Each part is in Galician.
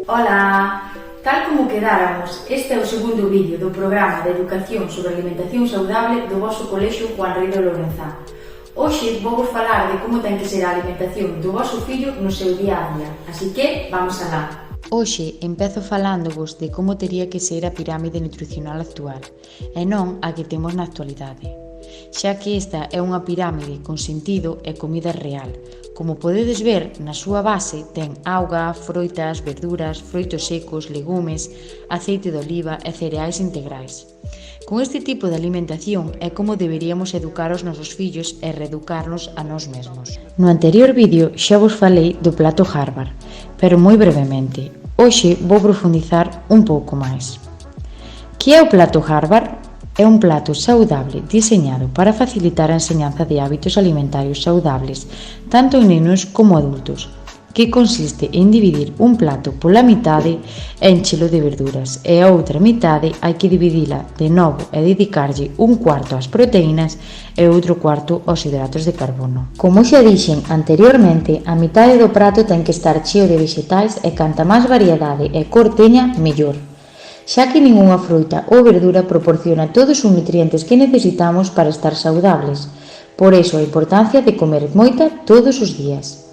Ola! Tal como quedáramos, este é o segundo vídeo do programa de educación sobre alimentación saudable do vosso colexio Juan Rei de Lourenzá. Hoxe vou vos falar de como ten que ser a alimentación do vosso fillo no seu día a día, así que vamos alá. Hoxe empezo falándovos de como tería que ser a pirámide nutricional actual e non a que temos na actualidade, xa que esta é unha pirámide con sentido e comida real. Como podedes ver, na súa base ten auga, froitas, verduras, froitos secos, legumes, aceite de oliva e cereais integrais. Con este tipo de alimentación é como deberíamos educar os nosos fillos e reeducarnos a nós mesmos. No anterior vídeo xa vos falei do plato Harvard, pero moi brevemente. Hoxe vou profundizar un pouco máis. Que é o plato Harvard? É un plato saudable diseñado para facilitar a enseñanza de hábitos alimentarios saudables, tanto en nenos como adultos, que consiste en dividir un plato pola mitade e enchelo de verduras, e a outra mitade hai que dividila de novo e dedicarlle un cuarto ás proteínas e outro cuarto aos hidratos de carbono. Como xa dixen anteriormente, a mitade do prato ten que estar cheo de vexetais e canta máis variedade e cor teña, mellor, xa que ningunha froita ou verdura proporciona todos os nutrientes que necesitamos para estar saudables. Por iso a importancia de comer moita todos os días.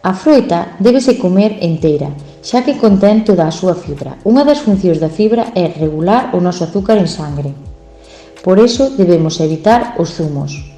A froita débese comer enteira, xa que contén toda a súa fibra. Unha das funcións da fibra é regular o noso azúcar en sangre. Por iso debemos evitar os zumos.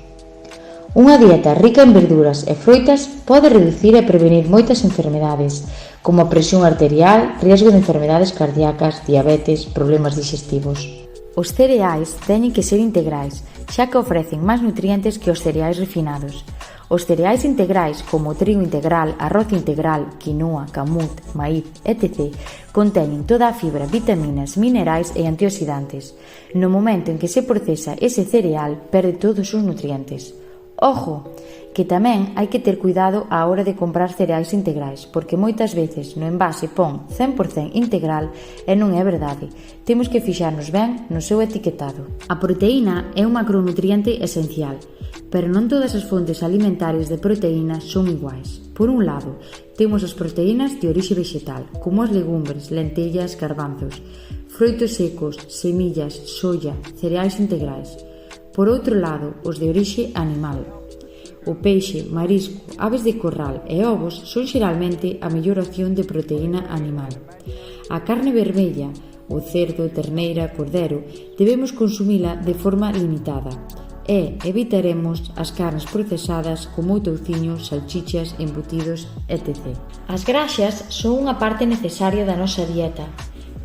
Unha dieta rica en verduras e froitas pode reducir e prevenir moitas enfermedades, como a presión arterial, riesgo de enfermedades cardíacas, diabetes, problemas digestivos. Os cereais teñen que ser integrais, xa que ofrecen máis nutrientes que os cereais refinados. Os cereais integrais, como o trigo integral, arroz integral, quinoa, camut, maíz, etc., conteñen toda a fibra, vitaminas, minerais e antioxidantes. No momento en que se procesa ese cereal, perde todos os nutrientes. Ojo, que tamén hai que ter cuidado á hora de comprar cereais integrais, porque moitas veces no envase pon 100% integral e non é verdade. Temos que fixarnos ben no seu etiquetado. A proteína é un macronutriente esencial, pero non todas as fontes alimentarias de proteína son iguais. Por un lado, temos as proteínas de orixe vegetal, como as legumbres, lentellas, garbanzos, froitos secos, semillas, soia, cereais integrais. Por outro lado, os de orixe animal. O peixe, marisco, aves de corral e ovos son xeralmente a mellor opción de proteína animal. A carne vermella, o cerdo, terneira, cordero, debemos consumila de forma limitada e evitaremos as carnes procesadas como o touciño, salchichas, embutidos, etc. As graxas son unha parte necesaria da nosa dieta,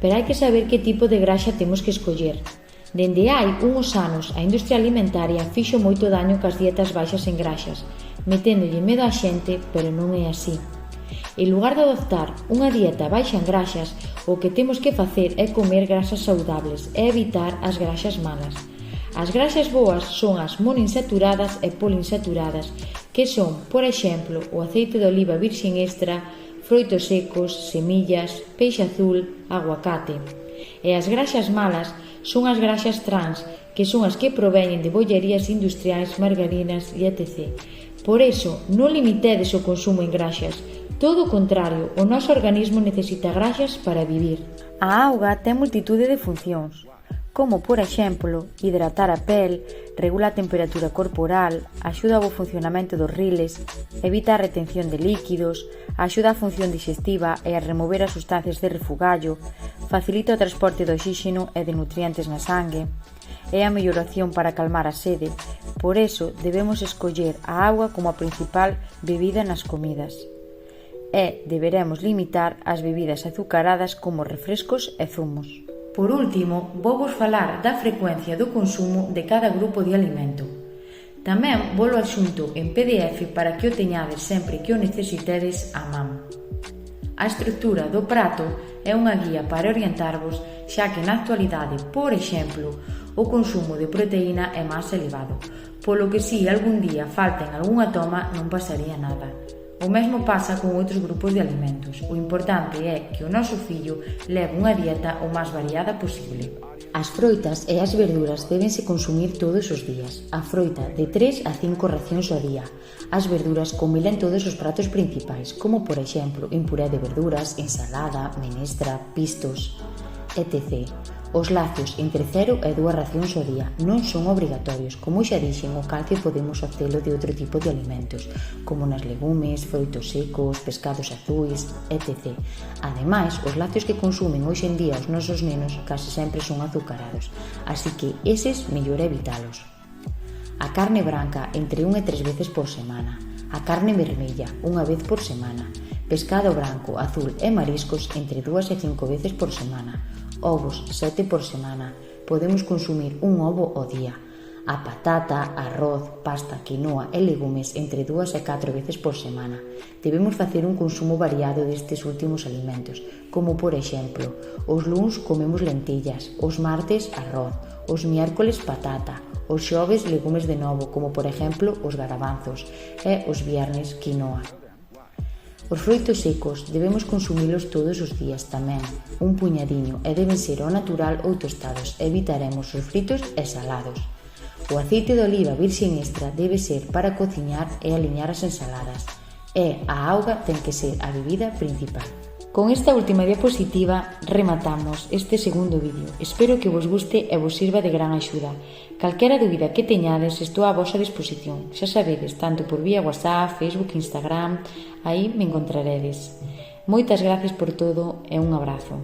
pero hai que saber que tipo de graxa temos que escoller. Dende hai uns anos, a industria alimentaria fixo moito daño cas dietas baixas en graxas, meténdolle medo á xente, pero non é así. En lugar de adoptar unha dieta baixa en graxas, o que temos que facer é comer grasas saudables e evitar as graxas malas. As graxas boas son as monoinsaturadas e poliinsaturadas, que son, por exemplo, o aceite de oliva virxen extra, froitos secos, semillas, peixe azul, aguacate. E as graxas malas son as graxas trans, que son as que proveñen de bollerías industriais, margarinas e etc. Por iso, non limitedes o consumo en graxas. Todo o contrario, o noso organismo necesita graxas para vivir. A auga ten multitude de funcións, como, por exemplo, hidratar a pel, regula a temperatura corporal, axuda ao funcionamento dos riles, evita a retención de líquidos, axuda a función digestiva e a remover as sustancias de refugallo, facilita o transporte de oxígeno e de nutrientes na sangue, é a mellor opción para calmar a sede, por iso debemos escoller a auga como a principal bebida nas comidas. E deberemos limitar as bebidas azucaradas como refrescos e zumos. Por último, vou vos falar da frecuencia do consumo de cada grupo de alimento. Tamén volo adxunto en PDF para que o teñades sempre que o necesitedes á man. A estrutura do prato é unha guía para orientarvos, xa que na actualidade, por exemplo, o consumo de proteína é máis elevado, polo que se algún día falten algunha toma non pasaría nada. O mesmo pasa con outros grupos de alimentos. O importante é que o noso fillo leve unha dieta o máis variada posible. As froitas e as verduras débense consumir todos os días. A froita de 3 a 5 racións ao día. As verduras comila en todos os pratos principais, como por exemplo en puré de verduras, ensalada, menestra, pistos, etc. Os lácteos entre 0 e 2 racións ao día non son obrigatorios. Como xa dixen, o calcio podemos obtelo de outro tipo de alimentos, como nas legumes, froitos secos, pescados azuis, etc. Ademais, os lácteos que consumen hoxe en día os nosos nenos case sempre son azucarados, así que eses mellor evitalos. A carne branca entre 1 e 3 veces por semana. A carne vermella, 1 vez por semana. Pescado branco, azul e mariscos entre 2 e 5 veces por semana. Ovos, 7 por semana. Podemos consumir un ovo ao día. A patata, arroz, pasta, quinoa e legumes entre 2 e 4 veces por semana. Debemos facer un consumo variado destes últimos alimentos, como por exemplo, os luns comemos lentillas, os martes arroz, os miércoles patata, os xoves legumes de novo, como por exemplo os garabanzos, e os viernes quinoa. Os froitos secos debemos consumilos todos os días tamén, un puñadiño, e deben ser ao natural ou tostados. Evitaremos os fritos e salados. O aceite de oliva virxen extra debe ser para cociñar e aliñar as ensaladas, e a auga ten que ser a bebida principal. Con esta última diapositiva rematamos este segundo vídeo. Espero que vos guste e vos sirva de gran axuda. Calquera dúbida que teñades, estou á vosa disposición. Xa sabedes, tanto por vía WhatsApp, Facebook, Instagram, aí me encontraredes. Moitas gracias por todo e un abrazo.